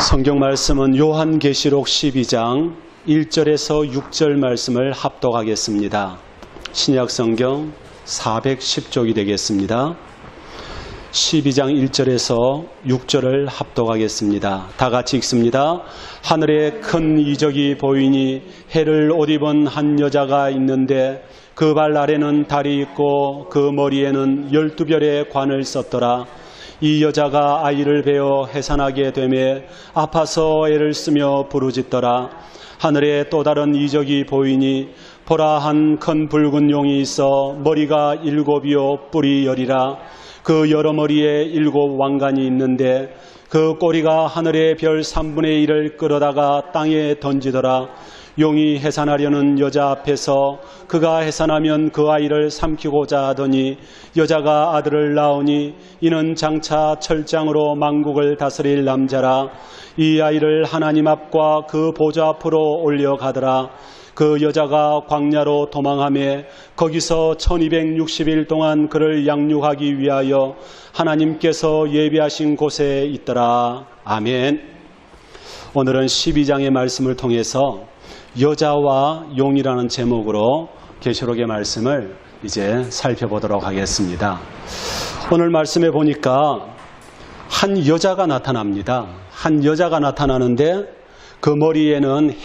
성경 말씀은 요한계시록 12장 1절에서 6절 말씀을 합독하겠습니다. 신약 성경 410쪽이 되겠습니다. 12장 1절에서 6절을 합독하겠습니다. 다 같이 읽습니다. 하늘에 큰 이적이 보이니 해를 옷 입은 한 여자가 있는데 그 발 아래는 달이 있고 그 머리에는 12별의 관을 썼더라. 이 여자가 아이를 베어 해산하게 되매 아파서 애를 쓰며 부르짖더라. 하늘에 또 다른 이적이 보이니 보라 한 큰 붉은 용이 있어 머리가 7이요 뿔이 10이라. 그 여러 머리에 7 왕관이 있는데 그 꼬리가 하늘의 별 3분의 1을 끌어다가 땅에 던지더라. 용이 해산하려는 여자 앞에서 그가 해산하면 그 아이를 삼키고자 하더니 여자가 아들을 낳으니 이는 장차 철장으로 만국을 다스릴 남자라. 이 아이를 하나님 앞과 그 보좌 앞으로 올려가더라. 그 여자가 광야로 도망하며 거기서 1260일 동안 그를 양육하기 위하여 하나님께서 예비하신 곳에 있더라. 아멘. 오늘은 12장의 말씀을 통해서 여자와 용이라는 제목으로 계시록의 말씀을 이제 살펴보도록 하겠습니다. 오늘 말씀에 보니까 한 여자가 나타납니다. 한 여자가 나타나는데 그 머리에는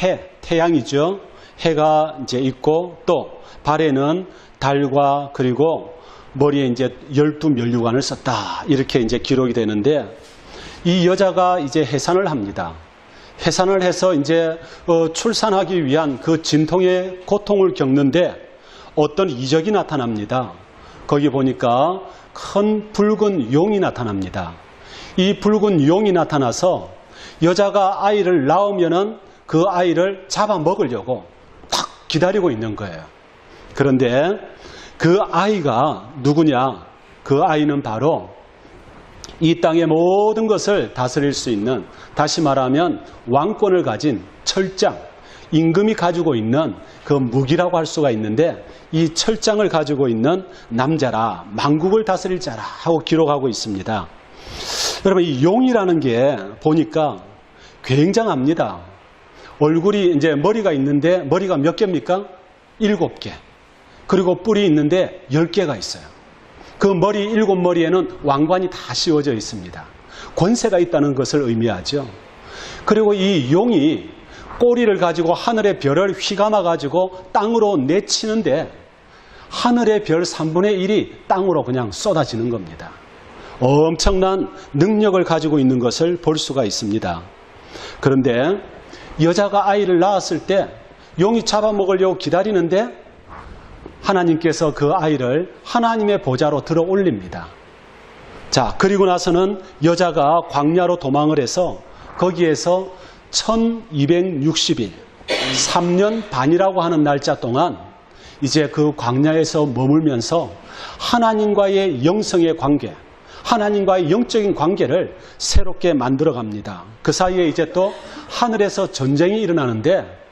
태양이죠. 해가 이제 있고 또 발에는 달과 그리고 머리에 이제 12면류관을 썼다. 이렇게 이제 기록이 되는데 이 여자가 이제 해산을 합니다. 해산을 해서 이제 출산하기 위한 그 진통의 고통을 겪는데 어떤 이적이 나타납니다. 거기 보니까 큰 붉은 용이 나타납니다. 이 붉은 용이 나타나서 여자가 아이를 낳으면은 그 아이를 잡아먹으려고 탁 기다리고 있는 거예요. 그런데 그 아이가 누구냐? 그 아이는 바로 이 땅의 모든 것을 다스릴 수 있는, 다시 말하면 왕권을 가진 철장, 임금이 가지고 있는 그 무기라고 할 수가 있는데 이 철장을 가지고 있는 남자라, 만국을 다스릴 자라 하고 기록하고 있습니다. 여러분, 이 용이라는 게 보니까 굉장합니다. 얼굴이 이제 머리가 있는데 머리가 몇 개입니까? 7개. 그리고 뿔이 있는데 10개가 있어요. 그 머리 7머리에는 왕관이 다 씌워져 있습니다. 권세가 있다는 것을 의미하죠. 그리고 이 용이 꼬리를 가지고 하늘의 별을 휘감아 가지고 땅으로 내치는데 하늘의 별 3분의 1이 땅으로 그냥 쏟아지는 겁니다. 엄청난 능력을 가지고 있는 것을 볼 수가 있습니다. 그런데 여자가 아이를 낳았을 때 용이 잡아먹으려고 기다리는데 하나님께서 그 아이를 하나님의 보좌로 들어 올립니다. 자, 그리고 나서는 여자가 광야로 도망을 해서 거기에서 1260일, 3년 반이라고 하는 날짜 동안 이제 그 광야에서 머물면서 하나님과의 영성의 관계, 하나님과의 영적인 관계를 새롭게 만들어 갑니다. 그 사이에 이제 또 하늘에서 전쟁이 일어나는데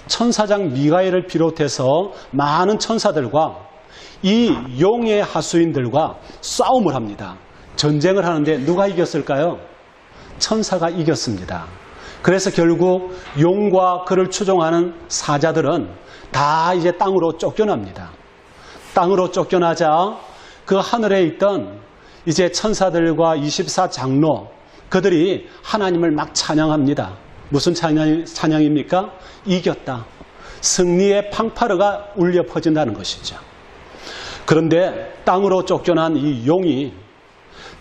천사장 미가엘을 비롯해서 많은 천사들과 이 용의 하수인들과 싸움을 합니다. 전쟁을 하는데 누가 이겼을까요? 천사가 이겼습니다. 그래서 결국 용과 그를 추종하는 사자들은 다 이제 땅으로 쫓겨납니다. 땅으로 쫓겨나자 그 하늘에 있던 이제 천사들과 24장로 그들이 하나님을 막 찬양합니다. 무슨 찬양입니까? 이겼다. 승리의 팡파르가 울려 퍼진다는 것이죠. 그런데 땅으로 쫓겨난 이 용이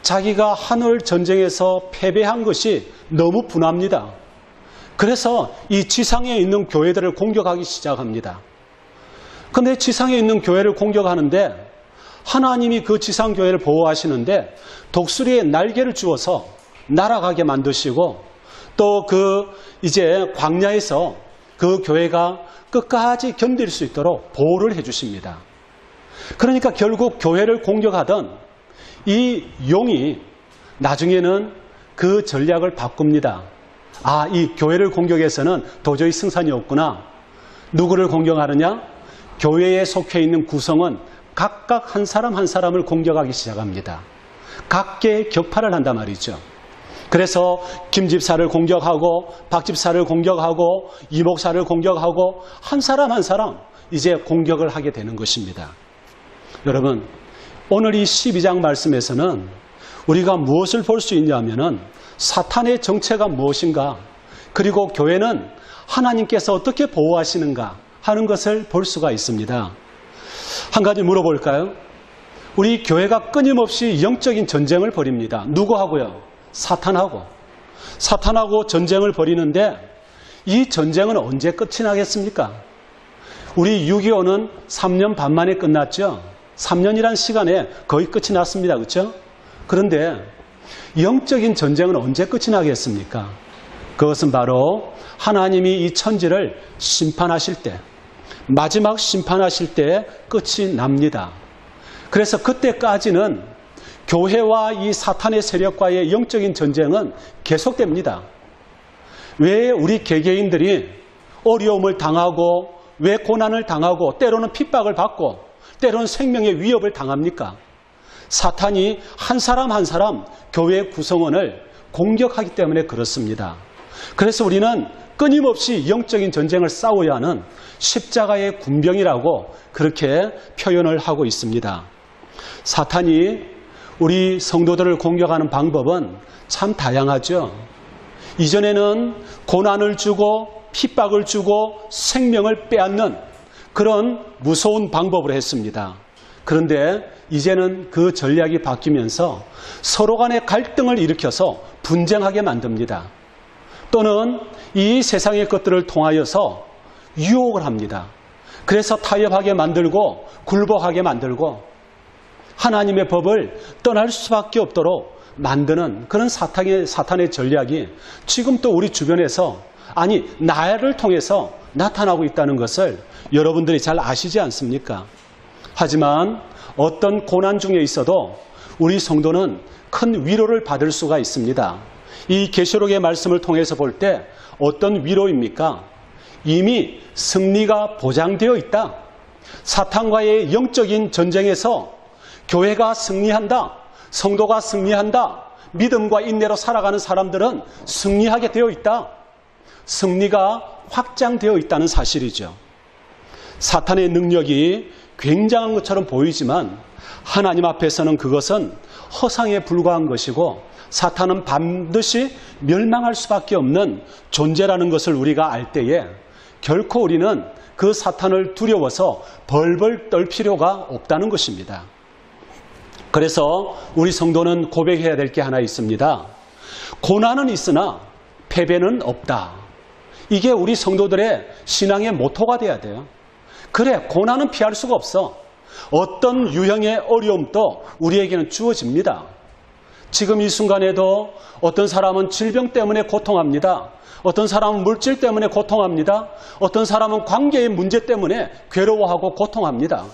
자기가 하늘 전쟁에서 패배한 것이 너무 분합니다. 그래서 이 지상에 있는 교회들을 공격하기 시작합니다. 그런데 지상에 있는 교회를 공격하는데 하나님이 그 지상 교회를 보호하시는데 독수리의 날개를 주어서 날아가게 만드시고 또 그 이제 광야에서 그 교회가 끝까지 견딜 수 있도록 보호를 해주십니다. 그러니까 결국 교회를 공격하던 이 용이 나중에는 그 전략을 바꿉니다. 아, 이 교회를 공격해서는 도저히 승산이 없구나. 누구를 공격하느냐? 교회에 속해 있는 구성은 각각 한 사람 한 사람을 공격하기 시작합니다. 각계의 격파를 한단 말이죠. 그래서 김 집사를 공격하고 박 집사를 공격하고 이 목사를 공격하고 한 사람 한 사람 이제 공격을 하게 되는 것입니다. 여러분, 오늘 이 12장 말씀에서는 우리가 무엇을 볼 수 있냐면은 사탄의 정체가 무엇인가, 그리고 교회는 하나님께서 어떻게 보호하시는가 하는 것을 볼 수가 있습니다. 한 가지 물어볼까요? 우리 교회가 끊임없이 영적인 전쟁을 벌입니다. 누구하고요? 사탄하고. 사탄하고 전쟁을 벌이는데 이 전쟁은 언제 끝이 나겠습니까? 우리 6.25는 3년 반 만에 끝났죠. 3년이란 시간에 거의 끝이 났습니다. 그렇죠? 그런데 영적인 전쟁은 언제 끝이 나겠습니까? 그것은 바로 하나님이 이 천지를 심판하실 때, 마지막 심판하실 때 끝이 납니다. 그래서 그때까지는 교회와 이 사탄의 세력과의 영적인 전쟁은 계속됩니다. 왜 우리 개개인들이 어려움을 당하고, 왜 고난을 당하고, 때로는 핍박을 받고, 때로는 생명의 위협을 당합니까? 사탄이 한 사람 한 사람 교회 구성원을 공격하기 때문에 그렇습니다. 그래서 우리는 끊임없이 영적인 전쟁을 싸워야 하는 십자가의 군병이라고 그렇게 표현을 하고 있습니다. 사탄이 우리 성도들을 공격하는 방법은 참 다양하죠. 이전에는 고난을 주고 핍박을 주고 생명을 빼앗는 그런 무서운 방법을 했습니다. 그런데 이제는 그 전략이 바뀌면서 서로 간의 갈등을 일으켜서 분쟁하게 만듭니다. 또는 이 세상의 것들을 통하여서 유혹을 합니다. 그래서 타협하게 만들고 굴복하게 만들고 하나님의 법을 떠날 수밖에 없도록 만드는 그런 사탄의 전략이 지금 또 우리 주변에서, 아니 나를 통해서 나타나고 있다는 것을 여러분들이 잘 아시지 않습니까? 하지만 어떤 고난 중에 있어도 우리 성도는 큰 위로를 받을 수가 있습니다. 이 계시록의 말씀을 통해서 볼 때 어떤 위로입니까? 이미 승리가 보장되어 있다. 사탄과의 영적인 전쟁에서 교회가 승리한다. 성도가 승리한다. 믿음과 인내로 살아가는 사람들은 승리하게 되어 있다. 승리가 확장되어 있다는 사실이죠. 사탄의 능력이 굉장한 것처럼 보이지만 하나님 앞에서는 그것은 허상에 불과한 것이고 사탄은 반드시 멸망할 수밖에 없는 존재라는 것을 우리가 알 때에 결코 우리는 그 사탄을 두려워서 벌벌 떨 필요가 없다는 것입니다. 그래서 우리 성도는 고백해야 될 게 하나 있습니다. 고난은 있으나 패배는 없다. 이게 우리 성도들의 신앙의 모토가 돼야 돼요. 그래, 고난은 피할 수가 없어. 어떤 유형의 어려움도 우리에게는 주어집니다. 지금 이 순간에도 어떤 사람은 질병 때문에 고통합니다. 어떤 사람은 물질 때문에 고통합니다. 어떤 사람은 관계의 문제 때문에 괴로워하고 고통합니다.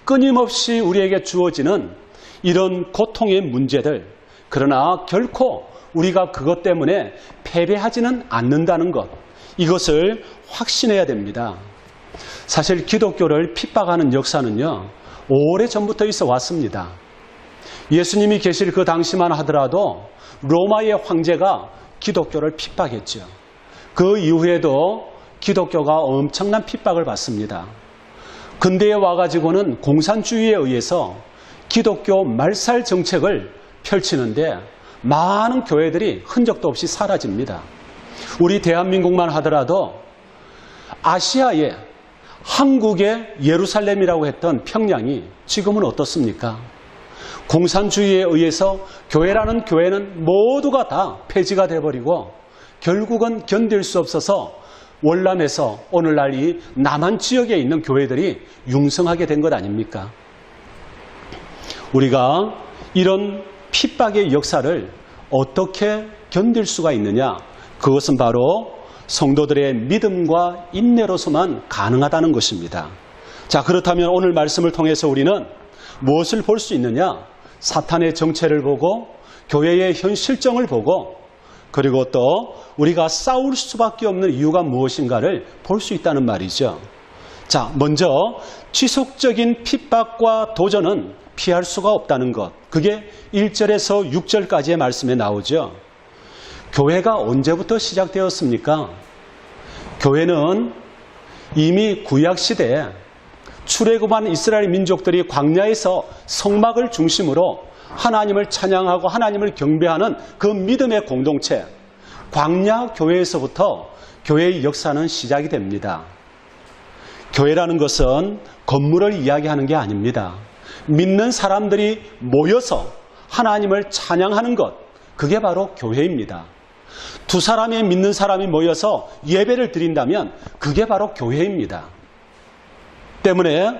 끊임없이 우리에게 주어지는 이런 고통의 문제들, 그러나 결코 우리가 그것 때문에 패배하지는 않는다는 것, 이것을 확신해야 됩니다. 사실 기독교를 핍박하는 역사는요, 오래전부터 있어 왔습니다. 예수님이 계실 그 당시만 하더라도 로마의 황제가 기독교를 핍박했죠. 그 이후에도 기독교가 엄청난 핍박을 받습니다. 근대에 와가지고는 공산주의에 의해서 기독교 말살 정책을 펼치는데 많은 교회들이 흔적도 없이 사라집니다. 우리 대한민국만 하더라도 아시아의 한국의 예루살렘이라고 했던 평양이 지금은 어떻습니까? 공산주의에 의해서 교회라는 교회는 모두가 다 폐지가 돼버리고 결국은 견딜 수 없어서 월남에서 오늘날 이 남한 지역에 있는 교회들이 융성하게 된 것 아닙니까? 우리가 이런 핍박의 역사를 어떻게 견딜 수가 있느냐? 그것은 바로 성도들의 믿음과 인내로서만 가능하다는 것입니다. 자, 그렇다면 오늘 말씀을 통해서 우리는 무엇을 볼 수 있느냐? 사탄의 정체를 보고 교회의 현실정을 보고 그리고 또 우리가 싸울 수밖에 없는 이유가 무엇인가를 볼 수 있다는 말이죠. 자, 먼저 지속적인 핍박과 도전은 피할 수가 없다는 것. 그게 1절에서 6절까지의 말씀에 나오죠. 교회가 언제부터 시작되었습니까? 교회는 이미 구약시대에 출애굽한 이스라엘 민족들이 광야에서 성막을 중심으로 하나님을 찬양하고 하나님을 경배하는 그 믿음의 공동체, 광야 교회에서부터 교회의 역사는 시작이 됩니다. 교회라는 것은 건물을 이야기하는 게 아닙니다. 믿는 사람들이 모여서 하나님을 찬양하는 것, 그게 바로 교회입니다. 두 사람의 믿는 사람이 모여서 예배를 드린다면 그게 바로 교회입니다. 때문에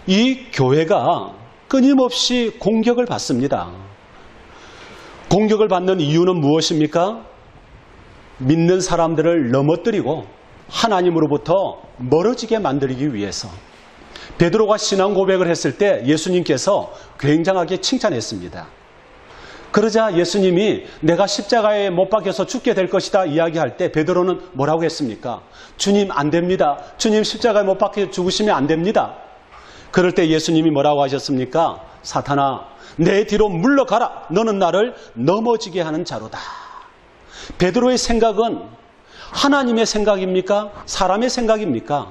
이 교회가 끊임없이 공격을 받습니다. 공격을 받는 이유는 무엇입니까? 믿는 사람들을 넘어뜨리고 하나님으로부터 멀어지게 만들기 위해서. 베드로가 신앙 고백을 했을 때 예수님께서 굉장하게 칭찬했습니다. 그러자 예수님이 내가 십자가에 못 박혀서 죽게 될 것이다 이야기할 때 베드로는 뭐라고 했습니까? 주님 안 됩니다. 주님 십자가에 못 박혀 죽으시면 안 됩니다. 그럴 때 예수님이 뭐라고 하셨습니까? 사탄아, 내 뒤로 물러가라. 너는 나를 넘어지게 하는 자로다. 베드로의 생각은 하나님의 생각입니까? 사람의 생각입니까?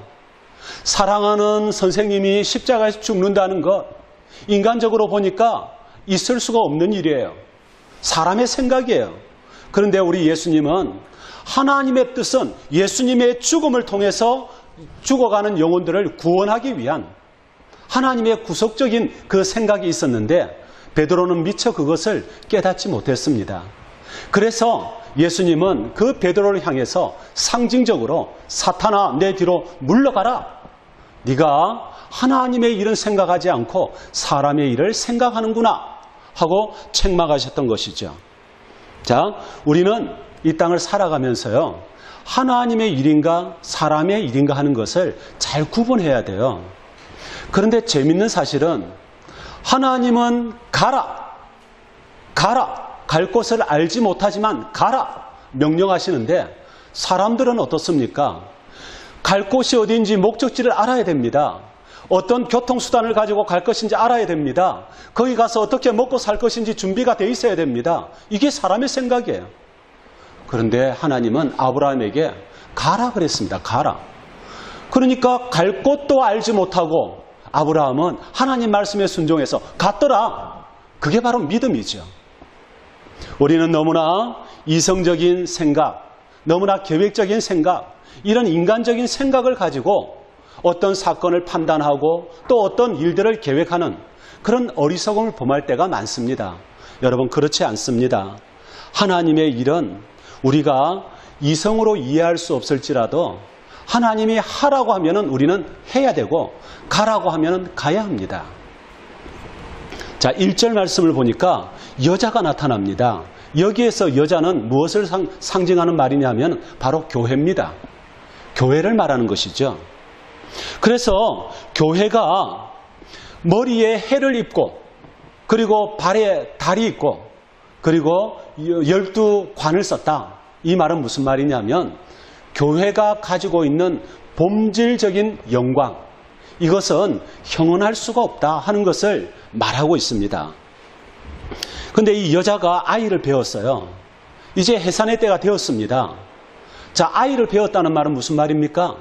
사랑하는 선생님이 십자가에서 죽는다는 것, 인간적으로 보니까 있을 수가 없는 일이에요. 사람의 생각이에요. 그런데 우리 예수님은 하나님의 뜻은 예수님의 죽음을 통해서 죽어가는 영혼들을 구원하기 위한 하나님의 구속적인 그 생각이 있었는데 베드로는 미처 그것을 깨닫지 못했습니다. 그래서 예수님은 그 베드로를 향해서 상징적으로 사탄아 내 뒤로 물러가라. 네가 하나님의 일은 생각하지 않고 사람의 일을 생각하는구나 하고 책망하셨던 것이죠. 자, 우리는 이 땅을 살아가면서요, 하나님의 일인가 사람의 일인가 하는 것을 잘 구분해야 돼요. 그런데 재밌는 사실은 하나님은 가라, 갈 곳을 알지 못하지만 가라 명령하시는데 사람들은 어떻습니까? 갈 곳이 어디인지 목적지를 알아야 됩니다. 어떤 교통수단을 가지고 갈 것인지 알아야 됩니다. 거기 가서 어떻게 먹고 살 것인지 준비가 돼 있어야 됩니다. 이게 사람의 생각이에요. 그런데 하나님은 아브라함에게 가라 그랬습니다. 가라. 그러니까 갈 곳도 알지 못하고 아브라함은 하나님 말씀에 순종해서 갔더라. 그게 바로 믿음이죠. 우리는 너무나 이성적인 생각, 너무나 계획적인 생각, 이런 인간적인 생각을 가지고 어떤 사건을 판단하고 또 어떤 일들을 계획하는 그런 어리석음을 범할 때가 많습니다. 여러분, 그렇지 않습니다. 하나님의 일은 우리가 이성으로 이해할 수 없을지라도 하나님이 하라고 하면은 우리는 해야 되고 가라고 하면은 가야 합니다. 자, 1절 말씀을 보니까 여자가 나타납니다. 여기에서 여자는 무엇을 상징하는 말이냐면 바로 교회입니다. 교회를 말하는 것이죠. 그래서 교회가 머리에 해를 입고 그리고 발에 달이 있고 그리고 12관을 썼다. 이 말은 무슨 말이냐면 교회가 가지고 있는 본질적인 영광, 이것은 형언할 수가 없다 하는 것을 말하고 있습니다. 그런데 이 여자가 아이를 배웠어요. 이제 해산의 때가 되었습니다. 자, 아이를 배웠다는 말은 무슨 말입니까?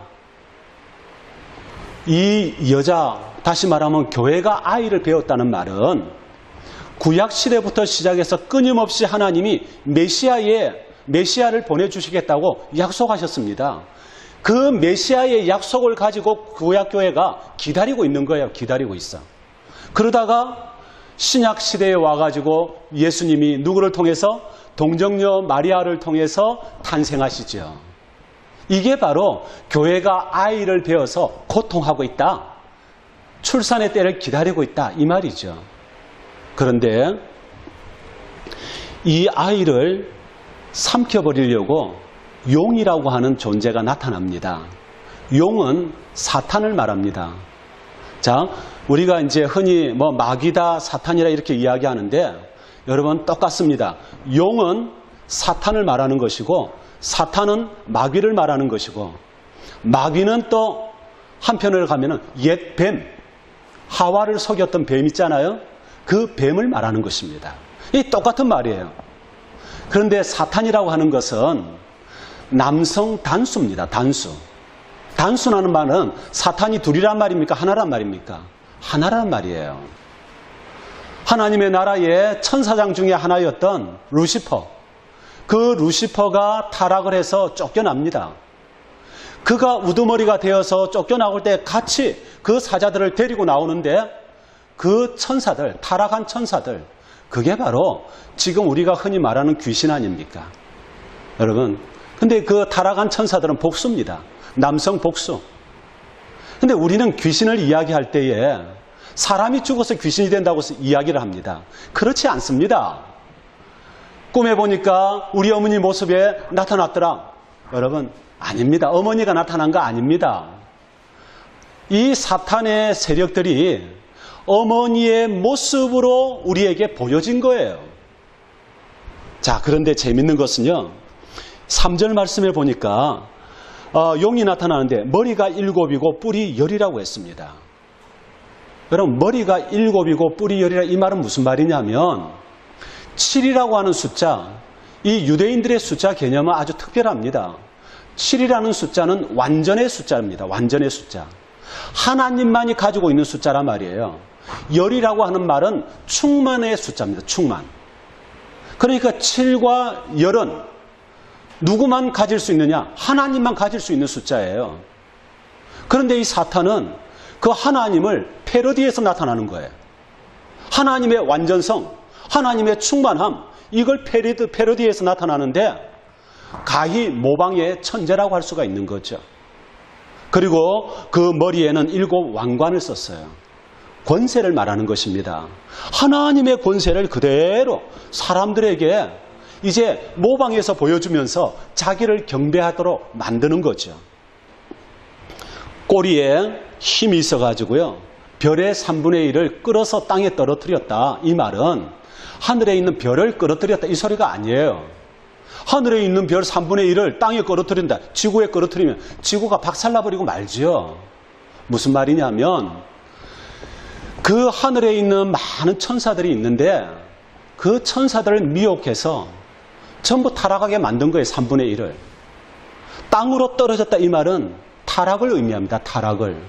이 여자, 다시 말하면 교회가 아이를 배웠다는 말은 구약 시대부터 시작해서 끊임없이 하나님이 메시아를 보내주시겠다고 약속하셨습니다. 그 메시아의 약속을 가지고 구약 교회가 기다리고 있는 거예요. 기다리고 있어. 그러다가 신약 시대에 와가지고 예수님이 누구를 통해서? 동정녀 마리아를 통해서 탄생하시죠. 이게 바로 교회가 아이를 배워서 고통하고 있다. 출산의 때를 기다리고 있다. 이 말이죠. 그런데 이 아이를 삼켜버리려고 용이라고 하는 존재가 나타납니다. 용은 사탄을 말합니다. 자, 우리가 이제 흔히 마귀다, 사탄이라 이렇게 이야기하는데 여러분 똑같습니다. 용은 사탄을 말하는 것이고 사탄은 마귀를 말하는 것이고 마귀는 또 한편으로 가면은 옛 뱀, 하와를 속였던 뱀 있잖아요. 그 뱀을 말하는 것입니다. 이 똑같은 말이에요. 그런데 사탄이라고 하는 것은 남성 단수입니다. 단수. 단수라는 말은 사탄이 둘이란 말입니까? 하나란 말입니까? 하나란 말이에요. 하나님의 나라의 천사장 중에 하나였던 루시퍼. 그 루시퍼가 타락을 해서 쫓겨납니다. 그가 우두머리가 되어서 쫓겨나올 때 같이 그 사자들을 데리고 나오는데 그 천사들, 타락한 천사들, 그게 바로 지금 우리가 흔히 말하는 귀신 아닙니까? 여러분, 근데 그 타락한 천사들은 복수입니다. 남성 복수. 근데 우리는 귀신을 이야기할 때에 사람이 죽어서 귀신이 된다고 이야기를 합니다. 그렇지 않습니다. 꿈에 보니까 우리 어머니 모습에 나타났더라. 여러분, 아닙니다. 어머니가 나타난 거 아닙니다. 이 사탄의 세력들이 어머니의 모습으로 우리에게 보여진 거예요. 자, 그런데 재밌는 것은요. 3절 말씀에 보니까 용이 나타나는데 머리가 7이고 뿔이 10이라고 했습니다. 여러분, 머리가 7이고 뿔이 10이라 이 말은 무슨 말이냐면 7이라고 하는 숫자, 이 유대인들의 숫자 개념은 아주 특별합니다. 7이라는 숫자는 완전의 숫자입니다. 완전의 숫자. 하나님만이 가지고 있는 숫자란 말이에요. 10이라고 하는 말은 충만의 숫자입니다. 충만. 그러니까 7과 10은 누구만 가질 수 있느냐? 하나님만 가질 수 있는 숫자예요. 그런데 이 사탄은 그 하나님을 패러디해서 나타나는 거예요. 하나님의 완전성, 하나님의 충만함, 이걸 패러디해서 나타나는데 가히 모방의 천재라고 할 수가 있는 거죠. 그리고 그 머리에는 7 왕관을 썼어요. 권세를 말하는 것입니다. 하나님의 권세를 그대로 사람들에게 이제 모방해서 보여주면서 자기를 경배하도록 만드는 거죠. 꼬리에 힘이 있어가지고요. 별의 3분의 1을 끌어서 땅에 떨어뜨렸다. 이 말은 하늘에 있는 별을 끌어뜨렸다. 이 소리가 아니에요. 하늘에 있는 별 3분의 1을 땅에 끌어뜨린다. 지구에 끌어뜨리면 지구가 박살나버리고 말지요. 무슨 말이냐면 그 하늘에 있는 많은 천사들이 있는데 그 천사들을 미혹해서 전부 타락하게 만든 거예요. 3분의 1을. 땅으로 떨어졌다 이 말은 타락을 의미합니다. 타락을.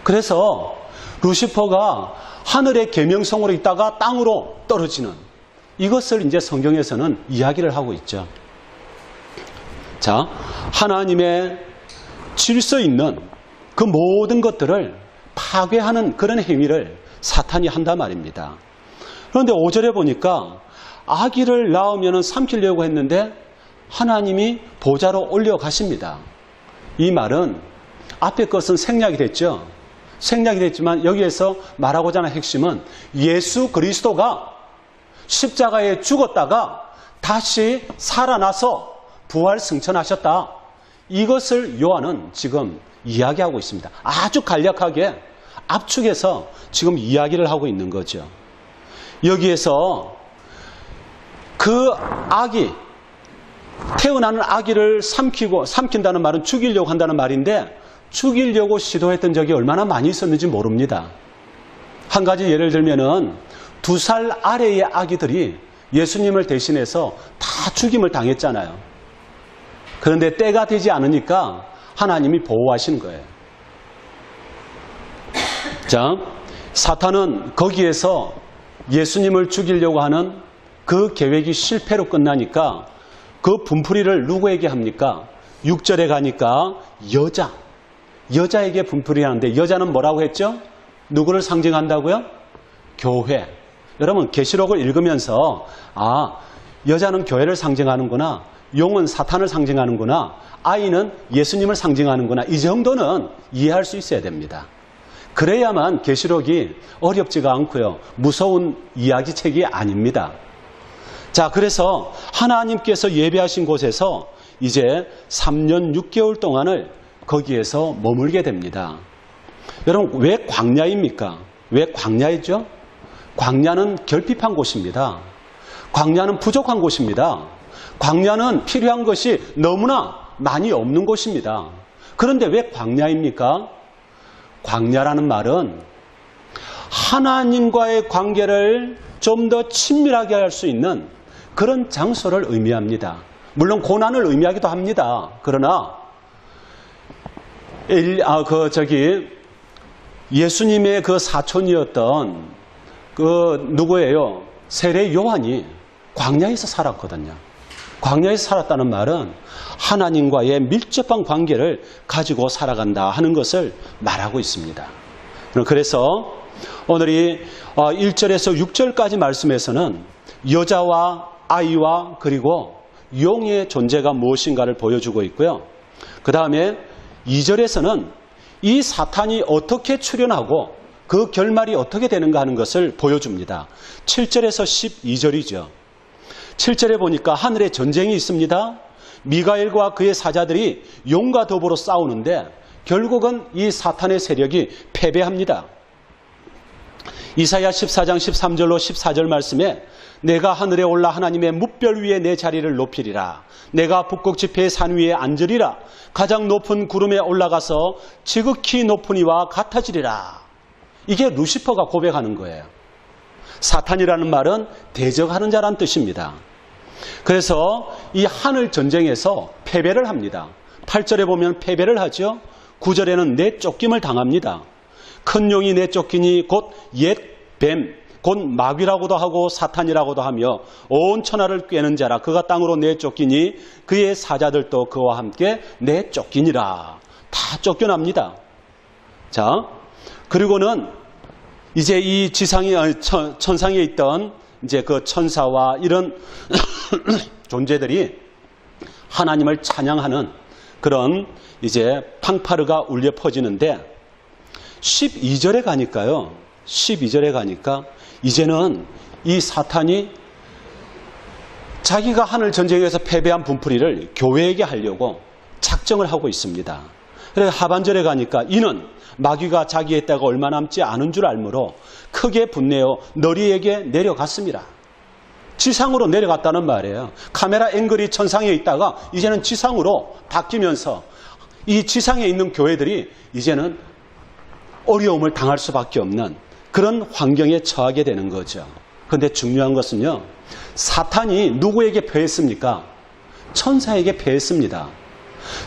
그래서 루시퍼가 하늘의 계명성으로 있다가 땅으로 떨어지는 이것을 이제 성경에서는 이야기를 하고 있죠. 자, 하나님의 질서 있는 그 모든 것들을 파괴하는 그런 행위를 사탄이 한단 말입니다. 그런데 5절에 보니까 아기를 낳으면 삼키려고 했는데 하나님이 보좌로 올려가십니다. 이 말은 앞에 것은 생략이 됐죠. 생략이 됐지만 여기에서 말하고자 하는 핵심은 예수 그리스도가 십자가에 죽었다가 다시 살아나서 부활 승천하셨다. 이것을 요한은 지금 이야기하고 있습니다. 아주 간략하게 압축해서 지금 이야기를 하고 있는 거죠. 여기에서 그 아기, 태어나는 아기를 삼킨다는 말은 죽이려고 한다는 말인데 죽이려고 시도했던 적이 얼마나 많이 있었는지 모릅니다. 한 가지 예를 들면은 2살 아래의 아기들이 예수님을 대신해서 다 죽임을 당했잖아요. 그런데 때가 되지 않으니까 하나님이 보호하시는 거예요. 자, 사탄은 거기에서 예수님을 죽이려고 하는 그 계획이 실패로 끝나니까 그 분풀이를 누구에게 합니까? 6절에 가니까 여자에게 분풀이 하는데 여자는 뭐라고 했죠? 누구를 상징한다고요? 교회. 여러분 계시록을 읽으면서 여자는 교회를 상징하는구나. 용은 사탄을 상징하는구나. 아이는 예수님을 상징하는구나. 이 정도는 이해할 수 있어야 됩니다. 그래야만 계시록이 어렵지가 않고요. 무서운 이야기책이 아닙니다. 자, 그래서 하나님께서 예배하신 곳에서 이제 3년 6개월 동안을 거기에서 머물게 됩니다. 여러분 왜 광야입니까? 왜 광야이죠? 광야는 결핍한 곳입니다. 광야는 부족한 곳입니다. 광야는 필요한 것이 너무나 많이 없는 곳입니다. 그런데 왜 광야입니까? 광야라는 말은 하나님과의 관계를 좀 더 친밀하게 할 수 있는 그런 장소를 의미합니다. 물론 고난을 의미하기도 합니다. 그러나 예수님의 그 사촌이었던 누구예요? 세례 요한이 광야에서 살았거든요. 광야에서 살았다는 말은 하나님과의 밀접한 관계를 가지고 살아간다 하는 것을 말하고 있습니다. 그래서 오늘이 1절에서 6절까지 말씀에서는 여자와 아이와 그리고 용의 존재가 무엇인가를 보여주고 있고요. 그 다음에 2절에서는 이 사탄이 어떻게 출현하고 그 결말이 어떻게 되는가 하는 것을 보여줍니다. 7절에서 12절이죠. 7절에 보니까 하늘에 전쟁이 있습니다. 미가엘과 그의 사자들이 용과 더불어 싸우는데 결국은 이 사탄의 세력이 패배합니다. 이사야 14장 13절로 14절 말씀에 내가 하늘에 올라 하나님의 뭇별 위에 내 자리를 높이리라. 내가 북극 지폐의 산 위에 앉으리라. 가장 높은 구름에 올라가서 지극히 높은 이와 같아지리라. 이게 루시퍼가 고백하는 거예요. 사탄이라는 말은 대적하는 자란 뜻입니다. 그래서 이 하늘 전쟁에서 패배를 합니다. 8절에 보면 패배를 하죠. 9절에는 내쫓김을 당합니다. 큰 용이 내쫓기니 곧 옛 뱀, 곧 마귀라고도 하고 사탄이라고도 하며 온 천하를 꿰는 자라. 그가 땅으로 내쫓기니 그의 사자들도 그와 함께 내쫓기니라. 다 쫓겨납니다. 자, 그리고는 이제 이 천상에 있던 이제 그 천사와 이런 존재들이 하나님을 찬양하는 그런 이제 팡파르가 울려 퍼지는데 12절에 가니까요. 12절에 가니까 이제는 이 사탄이 자기가 하늘 전쟁에서 패배한 분풀이를 교회에게 하려고 작정을 하고 있습니다. 그래서 하반절에 가니까 이는 마귀가 자기의 때가 얼마 남지 않은 줄 알므로 크게 분내어 너리에게 내려갔습니다. 지상으로 내려갔다는 말이에요. 카메라 앵글이 천상에 있다가 이제는 지상으로 바뀌면서 이 지상에 있는 교회들이 이제는 어려움을 당할 수밖에 없는 그런 환경에 처하게 되는 거죠. 그런데 중요한 것은요. 사탄이 누구에게 패했습니까? 천사에게 패했습니다.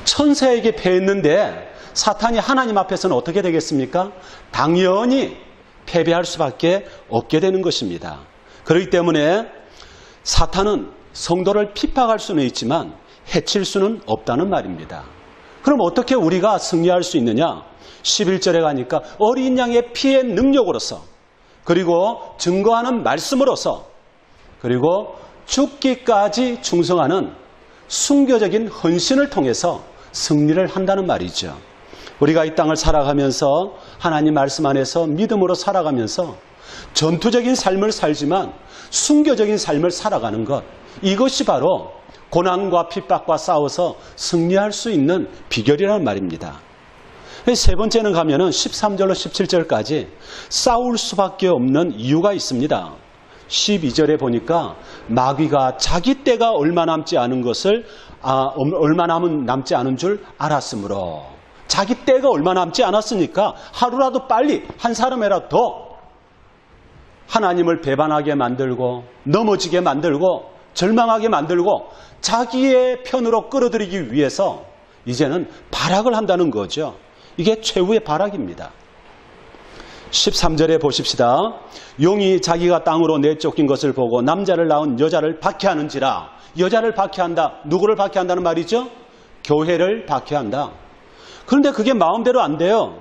천사에게 패했는데 사탄이 하나님 앞에서는 어떻게 되겠습니까? 당연히 패배할 수밖에 없게 되는 것입니다. 그렇기 때문에 사탄은 성도를 핍박할 수는 있지만 해칠 수는 없다는 말입니다. 그럼 어떻게 우리가 승리할 수 있느냐? 11절에 가니까 어린 양의 피의 능력으로서 그리고 증거하는 말씀으로서 그리고 죽기까지 충성하는 순교적인 헌신을 통해서 승리를 한다는 말이죠. 우리가 이 땅을 살아가면서 하나님 말씀 안에서 믿음으로 살아가면서 전투적인 삶을 살지만 순교적인 삶을 살아가는 것, 이것이 바로 고난과 핍박과 싸워서 승리할 수 있는 비결이라는 말입니다. 세 번째는 가면은 13절로 17절까지 싸울 수밖에 없는 이유가 있습니다. 12절에 보니까 마귀가 자기 때가 얼마 남지 않은 것을 얼마 남지 않은 줄 알았으므로 자기 때가 얼마 남지 않았으니까 하루라도 빨리 한 사람이라도 더 하나님을 배반하게 만들고 넘어지게 만들고 절망하게 만들고 자기의 편으로 끌어들이기 위해서 이제는 발악을 한다는 거죠. 이게 최후의 발악입니다. 13절에 보십시다. 용이 자기가 땅으로 내쫓긴 것을 보고 남자를 낳은 여자를 박해하는지라. 여자를 박해한다. 누구를 박해한다는 말이죠? 교회를 박해한다. 그런데 그게 마음대로 안 돼요.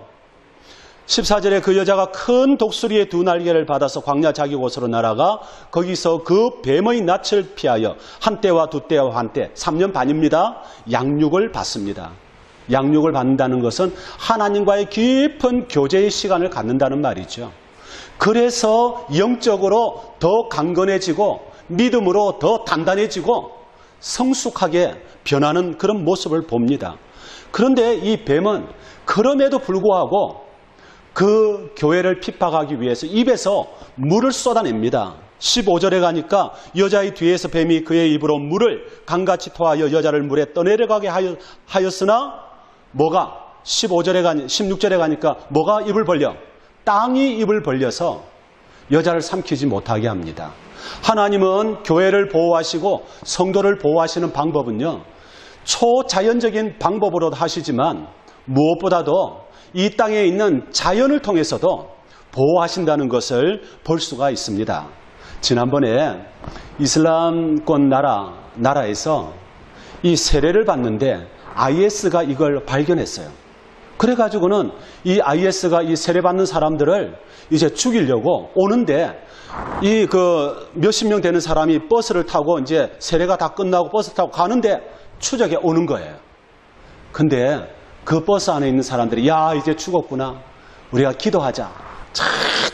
14절에 그 여자가 큰 독수리의 두 날개를 받아서 광야 자기 곳으로 날아가 거기서 그 뱀의 낯을 피하여 한때와 두때와 한때 3년 반입니다. 양육을 받습니다. 양육을 받는다는 것은 하나님과의 깊은 교제의 시간을 갖는다는 말이죠. 그래서 영적으로 더 강건해지고 믿음으로 더 단단해지고 성숙하게 변하는 그런 모습을 봅니다. 그런데 이 뱀은 그럼에도 불구하고 그 교회를 핍박하기 위해서 입에서 물을 쏟아냅니다. 15절에 가니까 여자의 뒤에서 뱀이 그의 입으로 물을 강같이 토하여 여자를 물에 떠내려가게 하였으나 뭐가 16절에 가니까 뭐가 입을 벌려? 땅이 입을 벌려서 여자를 삼키지 못하게 합니다. 하나님은 교회를 보호하시고 성도를 보호하시는 방법은요, 초자연적인 방법으로도 하시지만 무엇보다도 이 땅에 있는 자연을 통해서도 보호하신다는 것을 볼 수가 있습니다. 지난번에 이슬람권 나라에서 이 세례를 받는데 IS가 이걸 발견했어요. 그래가지고는 이 IS가 이 세례받는 사람들을 이제 죽이려고 오는데 이 몇십 명 되는 사람이 버스를 타고 이제 세례가 다 끝나고 버스 타고 가는데 추적에 오는 거예요. 근데 그 버스 안에 있는 사람들이 야, 이제 죽었구나. 우리가 기도하자. 자,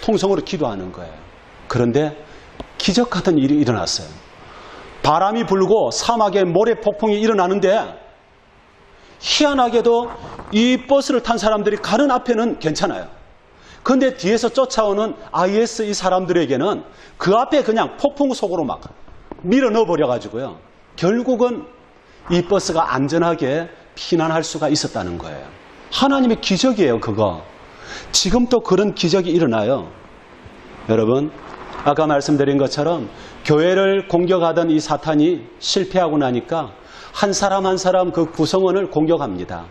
통성으로 기도하는 거예요. 그런데 기적 같은 일이 일어났어요. 바람이 불고 사막에 모래 폭풍이 일어나는데 희한하게도 이 버스를 탄 사람들이 가는 앞에는 괜찮아요. 그런데 뒤에서 쫓아오는 IS 이 사람들에게는 그 앞에 그냥 폭풍 속으로 막 밀어 넣어버려가지고요. 결국은 이 버스가 안전하게 피난할 수가 있었다는 거예요. 하나님의 기적이에요, 그거. 지금 또 그런 기적이 일어나요. 여러분, 아까 말씀드린 것처럼 교회를 공격하던 이 사탄이 실패하고 나니까 한 사람 한 사람 그 구성원을 공격합니다.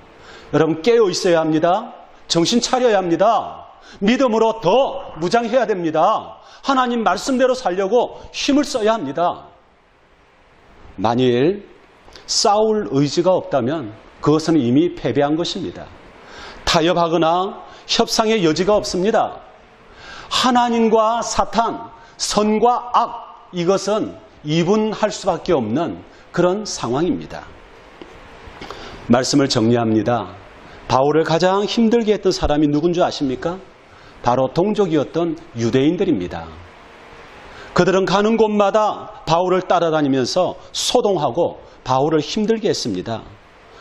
여러분, 깨어 있어야 합니다. 정신 차려야 합니다. 믿음으로 더 무장해야 됩니다. 하나님 말씀대로 살려고 힘을 써야 합니다. 만일 싸울 의지가 없다면 그것은 이미 패배한 것입니다. 타협하거나 협상의 여지가 없습니다. 하나님과 사탄, 선과 악, 이것은 이분할 수밖에 없는 그런 상황입니다. 말씀을 정리합니다. 바울을 가장 힘들게 했던 사람이 누군 줄 아십니까? 바로 동족이었던 유대인들입니다. 그들은 가는 곳마다 바울을 따라다니면서 소동하고 바울을 힘들게 했습니다.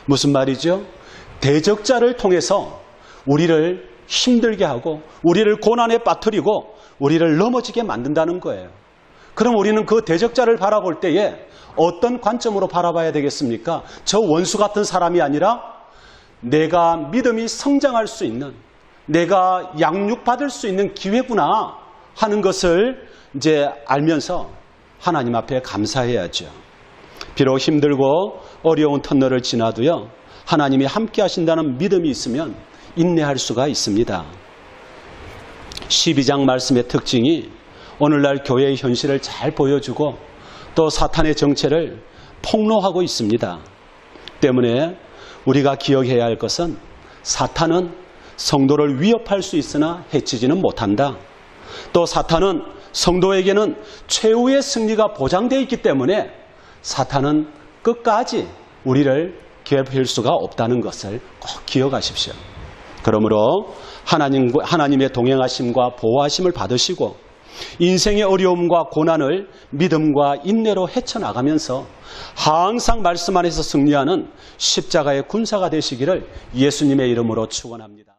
무슨 말이죠? 대적자를 통해서 우리를 힘들게 하고 우리를 고난에 빠뜨리고 우리를 넘어지게 만든다는 거예요. 그럼 우리는 그 대적자를 바라볼 때에 어떤 관점으로 바라봐야 되겠습니까? 저 원수 같은 사람이 아니라 내가 믿음이 성장할 수 있는, 내가 양육받을 수 있는 기회구나 하는 것을 이제 알면서 하나님 앞에 감사해야죠. 비록 힘들고 어려운 터널을 지나도요, 하나님이 함께 하신다는 믿음이 있으면 인내할 수가 있습니다. 12장 말씀의 특징이 오늘날 교회의 현실을 잘 보여주고 또 사탄의 정체를 폭로하고 있습니다. 때문에 우리가 기억해야 할 것은 사탄은 성도를 위협할 수 있으나 해치지는 못한다. 또 사탄은 성도에게는 최후의 승리가 보장되어 있기 때문에 사탄은 끝까지 우리를 괴롭힐 수가 없다는 것을 꼭 기억하십시오. 그러므로 하나님의 동행하심과 보호하심을 받으시고 인생의 어려움과 고난을 믿음과 인내로 헤쳐나가면서 항상 말씀 안에서 승리하는 십자가의 군사가 되시기를 예수님의 이름으로 축원합니다.